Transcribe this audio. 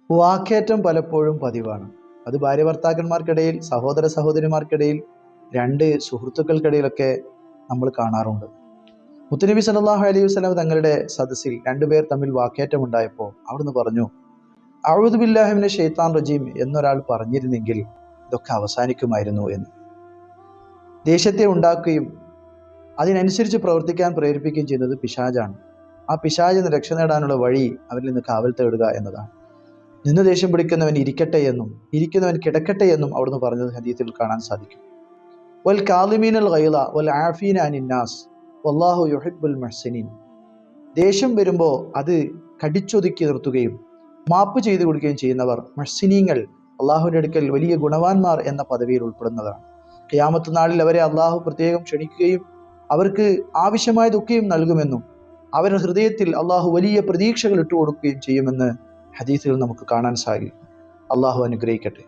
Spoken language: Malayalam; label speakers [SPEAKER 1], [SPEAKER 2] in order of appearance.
[SPEAKER 1] വാക്കേറ്റം പലപ്പോഴും പതിവാണ്. അത് ഭാര്യ ഭർത്താക്കന്മാർക്കിടയിൽ, സഹോദര സഹോദരിമാർക്കിടയിൽ, രണ്ട് സുഹൃത്തുക്കൾക്കിടയിലൊക്കെ നമ്മൾ കാണാറുണ്ട്. മുത്തുനബി സല്ലല്ലാഹു അലൈഹി വസല്ലം തങ്ങളുടെ സദസ്സിൽ രണ്ടുപേർ തമ്മിൽ വാക്കേറ്റം ഉണ്ടായപ്പോൾ അവിടുന്ന് പറഞ്ഞു, അഊദു ബില്ലാഹി മിനശ് ശൈത്താനിർ റജീം എന്നൊരാൾ പറഞ്ഞിരുന്നെങ്കിൽ ഇതൊക്കെ അവസാനിക്കുമായിരുന്നു എന്ന്. ദേഷ്യത്തെ ഉണ്ടാക്കുകയും അതിനനുസരിച്ച് പ്രവർത്തിക്കാൻ പ്രേരിപ്പിക്കുകയും ചെയ്യുന്നത് പിശാചാണ്. ആ പിശാചിൽ നിന്ന് രക്ഷ നേടാനുള്ള വഴി അവരിൽ നിന്ന് കാവൽ തേടുക എന്നതാണ്. നിന്ന് ദേഷ്യം പിടിക്കുന്നവൻ ഇരിക്കട്ടെ എന്നും ഇരിക്കുന്നവൻ കിടക്കട്ടെ എന്നും അവിടുന്ന് പറഞ്ഞത് ഹദീസിൽ കാണാൻ സാധിക്കും. വൽ കാളിമീനൽ ഗൈള വൽ ആഫീന അനിൻ നാസ് വല്ലാഹു യുഹിബ്ബുൽ മുഹ്സിനീൻ. ദേഷ്യം വരുമ്പോൾ അത് കടിച്ചൊതുക്കി നിർത്തുകയും മാപ്പ് ചെയ്തു കൊടുക്കുകയും ചെയ്യുന്നവർ മുഹ്സിനീങ്ങൾ, അള്ളാഹുവിൻ്റെ അടുക്കൽ വലിയ ഗുണവാന്മാർ എന്ന പദവിയിൽ ഉൾപ്പെടുന്നതാണ്. ഖിയാമത്ത് നാളിൽ അവരെ അള്ളാഹു പ്രത്യേകം ക്ഷണിക്കുകയും അവർക്ക് ആവശ്യമായതൊക്കെയും നൽകുമെന്നും അവരുടെ ഹൃദയത്തിൽ അള്ളാഹു വലിയ പ്രതീക്ഷകൾ ഇട്ടുകൊടുക്കുകയും ചെയ്യുമെന്ന് ഹദീസിൽ നമുക്ക് കാണാൻ സാധിക്കും. അള്ളാഹു അനുഗ്രഹിക്കട്ടെ.